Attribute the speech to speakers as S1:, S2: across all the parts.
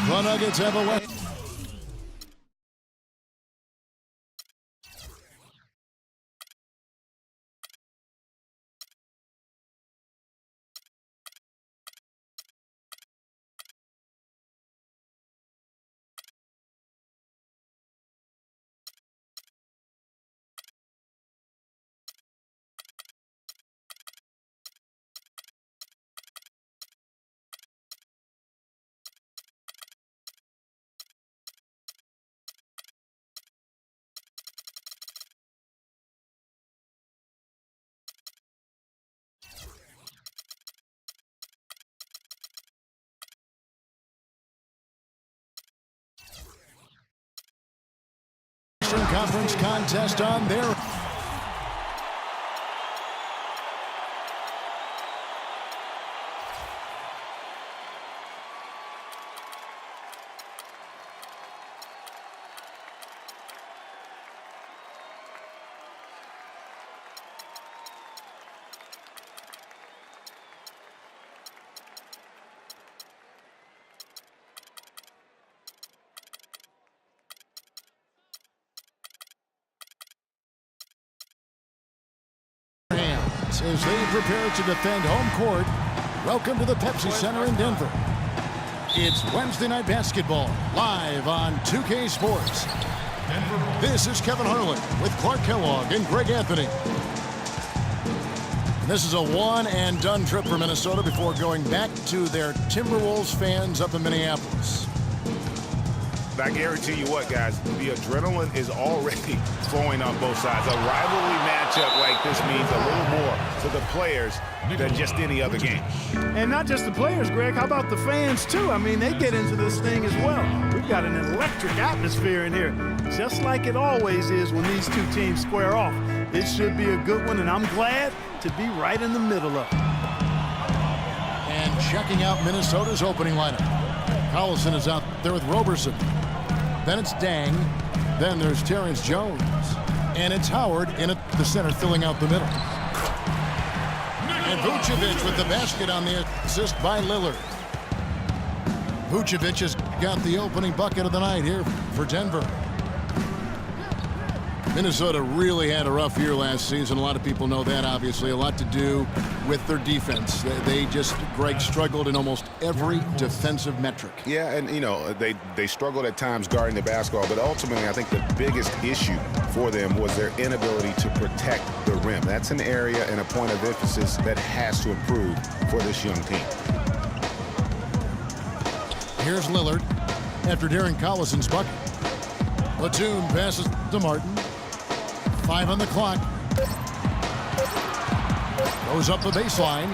S1: The Nuggets have a win. Conference contest on their as they prepare to defend home court. Welcome to the Pepsi Center in Denver. It's Wednesday Night Basketball, live on 2K Sports. This is Kevin Harlan with Clark Kellogg and Greg Anthony. And this is a one-and-done trip for Minnesota before going back to their Timberwolves fans up in Minneapolis.
S2: I guarantee you what, guys, the adrenaline is already flowing on both sides. A rivalry matchup like this means a little more to the players than just any other game.
S3: And not just the players, Greg. How about the fans, too? I mean, they get into this thing as well. We've got an electric atmosphere in here, just like it always is when these two teams square off. It should be a good one, and I'm glad to be right in the middle of it.
S1: And checking out Minnesota's opening lineup. Collison is out there with Roberson. Then it's Dang. Then there's Terrence Jones. And it's Howard in at the center, filling out the middle. And Vucevic with the basket on the assist by Lillard. Vucevic has got the opening bucket of the night here for Denver. Minnesota really had a rough year last season. A lot of people know that, obviously. A lot to do with their defense. They just, Greg, struggled in almost every defensive metric.
S2: Yeah, and, you know, they struggled at times guarding the basketball, but ultimately I think the biggest issue for them was their inability to protect the rim. That's an area and a point of emphasis that has to improve for this young team.
S1: Here's Lillard after Darren Collison's bucket. Batum passes to Martin. 5 on the clock. Goes up the baseline.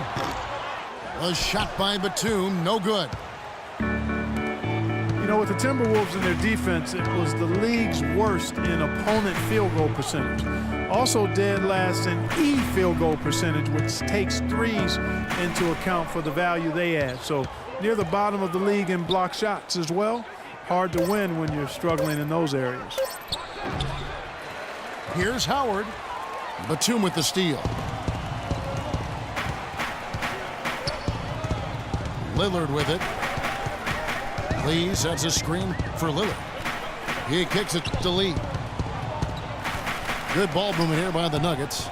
S1: A shot by Batum, no good.
S3: You know, with the Timberwolves and their defense, it was the league's worst in opponent field goal percentage. Also dead last in field goal percentage, which takes threes into account for the value they add. So near the bottom of the league in block shots as well. Hard to win when you're struggling in those areas.
S1: Here's Howard. Batum with the steal. Lillard with it. Lee sets a screen for Lillard. He kicks it to Lee. Good ball movement here by the Nuggets.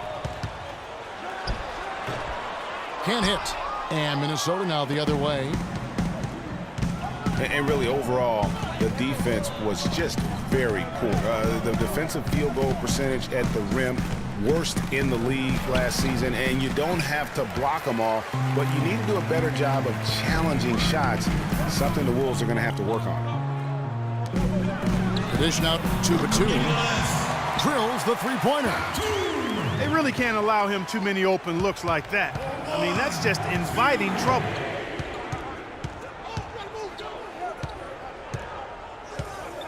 S1: Can't hit. And Minnesota now the other way.
S2: And really, overall, the defense was just very poor. The defensive field goal percentage at the rim, worst in the league last season. And you don't have to block them all, but you need to do a better job of challenging shots, something the Wolves are going to have to work on.
S1: Addition out to Batum. Drills the three-pointer.
S3: They really can't allow him too many open looks like that. I mean, that's just inviting trouble.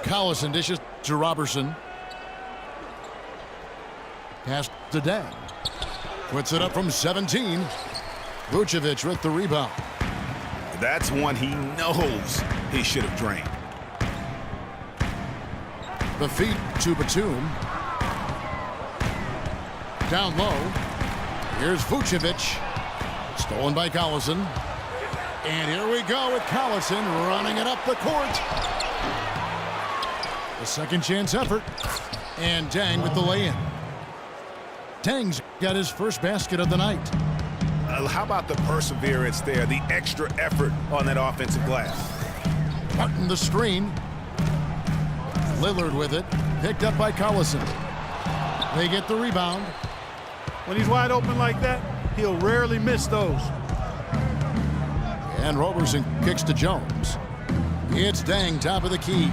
S1: Collison dishes to Robertson. Pass to Dang. Puts it up from 17. Vucevic with the rebound.
S2: That's one he knows he should have drained.
S1: The feed to Batum. Down low. Here's Vucevic. Stolen by Collison. And here we go with Collison running it up the court. A second chance effort. And Deng with the lay-in. Deng's got his first basket of the night.
S2: How about the perseverance there, the extra effort on that offensive glass?
S1: Martin the screen. Lillard with it. Picked up by Collison. They get the rebound.
S3: When he's wide open like that, he'll rarely miss those.
S1: And Roberson kicks to Jones. It's Deng, top of the key.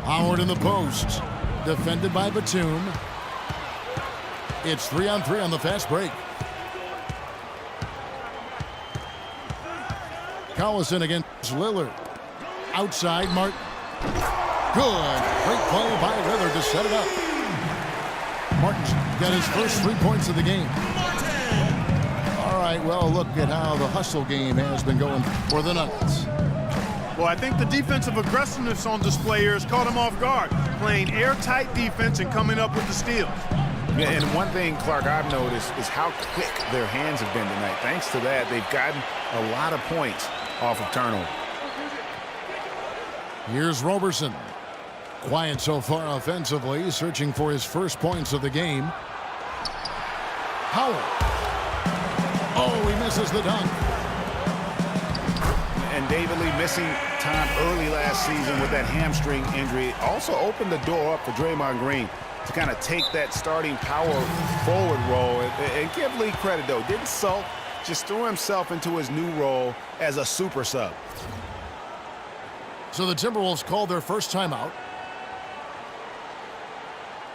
S1: Howard in the post. Defended by Batum. It's 3-on-3 on the fast break. Collison against Lillard. Outside, Martin. Good. Great play by Lillard to set it up. Martin's got his first 3 points of the game. All right, well, look at how the hustle game has been going for the Nuggets.
S3: Well, I think the defensive aggressiveness on display here has caught him off guard, playing airtight defense and coming up with the steals.
S2: Yeah, and one thing, Clark, I've noticed is how quick their hands have been tonight. Thanks to that, they've gotten a lot of points off of turnover.
S1: Here's Roberson. Quiet so far offensively, searching for his first points of the game. Howard. Oh, he misses the dunk.
S2: And David Lee missing time early last season with that hamstring injury also opened the door up for Draymond Green to kind of take that starting power forward role. And give Lee credit, though. Didn't sulk, just threw himself into his new role as a super sub.
S1: So the Timberwolves called their first timeout.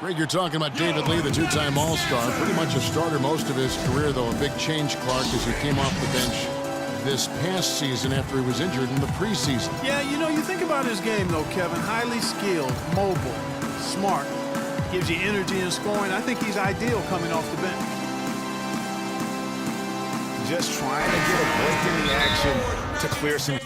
S1: Greg, you're talking about David Lee, the two-time All-Star. Pretty much a starter most of his career, though. A big change, Clark, as he came off the bench this past season after he was injured in the preseason.
S3: Yeah, you know, you think about his game, though, Kevin. Highly skilled, mobile, smart. Gives you energy and scoring. I think he's ideal coming off the bench.
S2: Just trying to get a break in the action to clear some...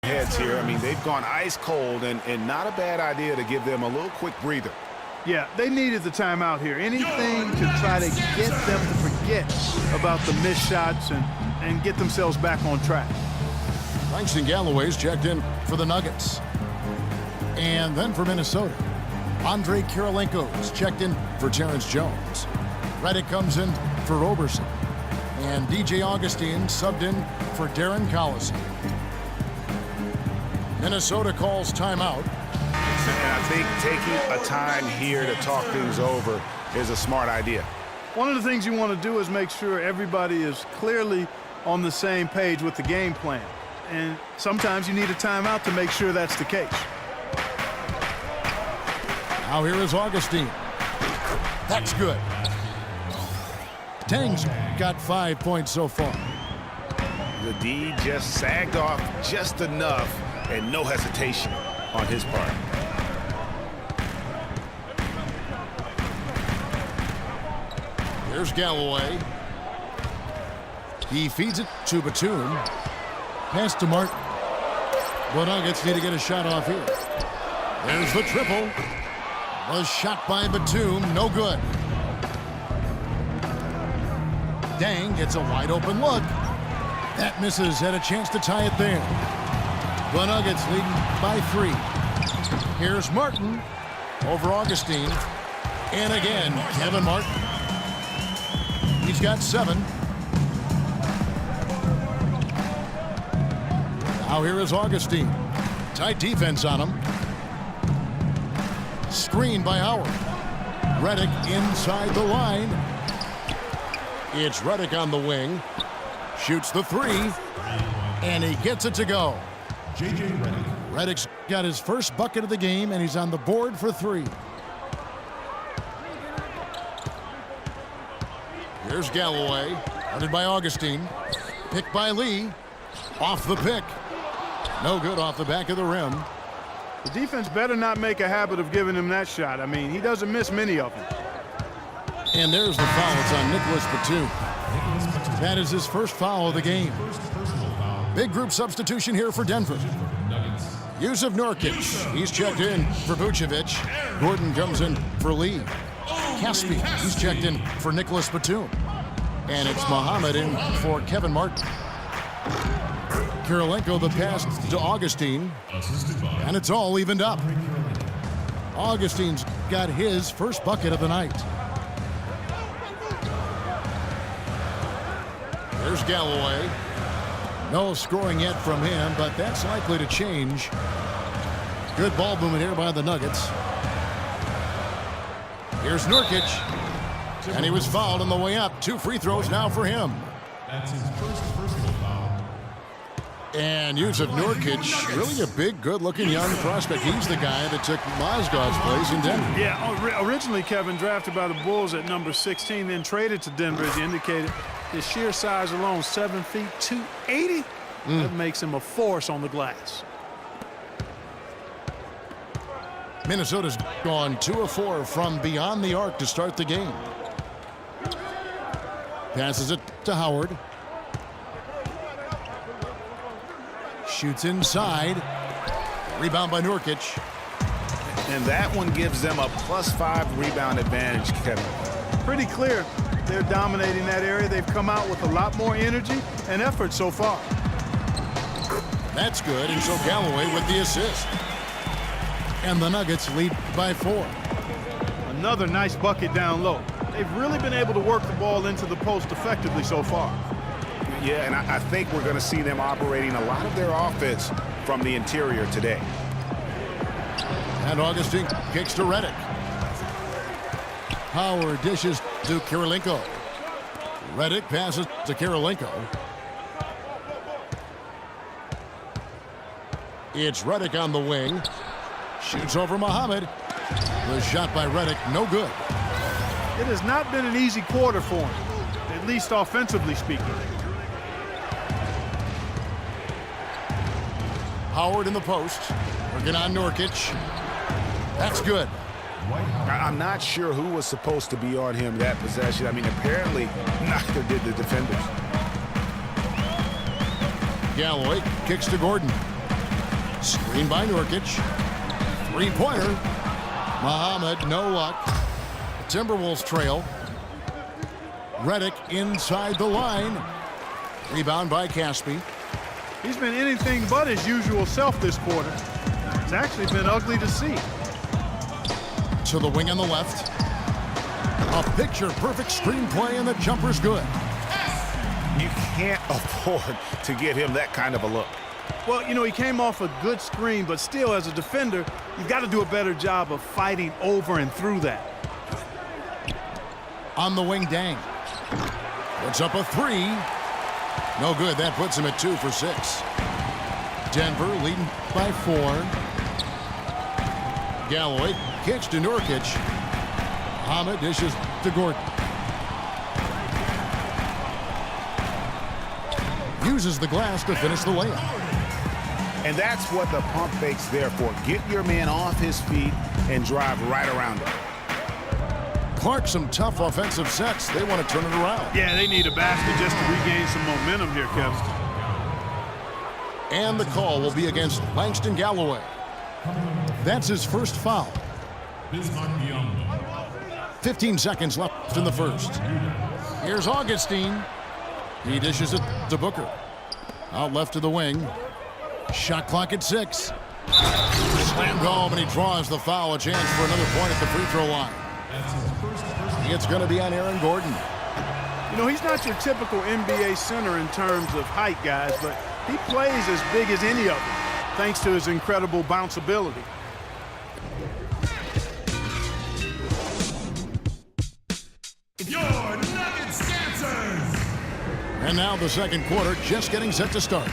S2: heads here. I mean, they've gone ice cold, and not a bad idea to give them a little quick breather.
S3: Yeah, they needed the timeout here. Anything to try to get them to forget about the missed shots and get themselves back on track.
S1: Langston Galloway's checked in for the Nuggets. And then for Minnesota, Andre Kirilenko's checked in for Terrence Jones. Redick comes in for Roberson. And DJ Augustine subbed in for Darren Collison. Minnesota calls timeout.
S2: And I think taking a time here to talk things over is a smart idea.
S3: One of the things you want to do is make sure everybody is clearly on the same page with the game plan. And sometimes you need a timeout to make sure that's the case.
S1: Now here is Augustine. That's good. Deng's got 5 points so far.
S2: The D just sagged off just enough, and no hesitation on his part.
S1: Here's Galloway. He feeds it to Batum. Pass to Martin. The Nuggets need to get a shot off here. There's the triple. Was shot by Batum. No good. Deng gets a wide open look. That misses. Had a chance to tie it there. The Nuggets leading by 3. Here's Martin over Augustine. And again, Kevin Martin. He's got 7. Now here is Augustine. Tight defense on him. Screen by Howard. Redick inside the line. It's Redick on the wing. Shoots the 3. And he gets it to go. J.J. Redick. Redick's got his first bucket of the game, and he's on the board for 3. Here's Galloway, guarded by Augustine. Picked by Lee. Off the pick. No good off the back of the rim.
S3: The defense better not make a habit of giving him that shot. I mean, he doesn't miss many of them.
S1: And there's the foul. It's on Nicholas Batum. That is his first foul of the game. Big group substitution here for Denver. Jusuf Nurkic, he's checked in for Vucevic. Gordon comes in for Lee. Caspi, he's checked in for Nicholas Batum. And it's Muhammad in for Kevin Martin. Kirilenko the pass to Augustine. And it's all evened up. Augustine's got his first bucket of the night. There's Galloway. No scoring yet from him, but that's likely to change. Good ball movement here by the Nuggets. Here's Nurkic. And he was fouled on the way up. 2 free throws now for him.
S4: That's his first personal foul.
S1: And Jusuf Nurkic, really a big, good-looking young prospect. He's the guy that took Mozgov's place in Denver.
S3: Yeah, originally Kevin drafted by the Bulls at number 16, then traded to Denver, as you indicated. His sheer size alone, 7 feet, 280. That makes him a force on the glass.
S1: Minnesota's gone 2 of 4 from beyond the arc to start the game. Passes it to Howard. Shoots inside. Rebound by Nurkic.
S2: And that one gives them a +5 rebound advantage, Kevin.
S3: Pretty clear they're dominating that area. They've come out with a lot more energy and effort so far.
S1: That's good, and so Galloway with the assist. And the Nuggets lead by 4.
S3: Another nice bucket down low. They've really been able to work the ball into the post effectively so far.
S2: Yeah, and I think we're going to see them operating a lot of their offense from the interior today.
S1: And Augustine kicks to Redick. Howard dishes to Kirilenko. Redick passes to Kirilenko. It's Redick on the wing. Shoots over Muhammad. The shot by Redick, no good.
S3: It has not been an easy quarter for him, at least offensively speaking.
S1: Howard in the post. Working on Nurkic. That's good.
S2: I'm not sure who was supposed to be on him that possession. I mean, apparently neither did the defenders.
S1: Galloway kicks to Gordon. Screen by Nurkic. Three-pointer. Muhammad, no luck. Timberwolves trail. Redick inside the line. Rebound by Caspi.
S3: He's been anything but his usual self this quarter. It's actually been ugly to see.
S1: To the wing on the left. A picture-perfect screenplay, and the jumper's good.
S2: You can't afford to give him that kind of a look.
S3: Well, you know, he came off a good screen, but still, as a defender, you've got to do a better job of fighting over and through that.
S1: On the wing, Dang. Puts up a 3. No good. That puts him at 2 for 6. Denver leading by 4. Galloway kicks to Nurkic. Muhammad dishes to Gordon. Uses the glass to finish the layup.
S2: And that's what the pump fake's there for. Get your man off his feet and drive right around him.
S1: Clark, some tough offensive sets. They want to turn it around.
S3: Yeah, they need a basket just to regain some momentum here, Kevin.
S1: And the call will be against Langston Galloway. That's his first foul. 15 seconds left in the first. Here's Augustine. He dishes it to Booker. Out left to the wing. Shot clock at 6. Slammed home, and he draws the foul. A chance for another point at the free throw line. It's going to be on Aaron Gordon.
S3: You know, he's not your typical NBA center in terms of height, guys, but he plays as big as any of them, thanks to his incredible bounce ability.
S4: Your Nuggets dancers!
S1: And now the second quarter just getting set to start.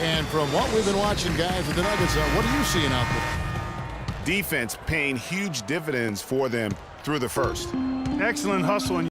S1: And from what we've been watching, guys, with the Nuggets, what are you seeing out there?
S2: Defense paying huge dividends for them through the first.
S3: Excellent hustle.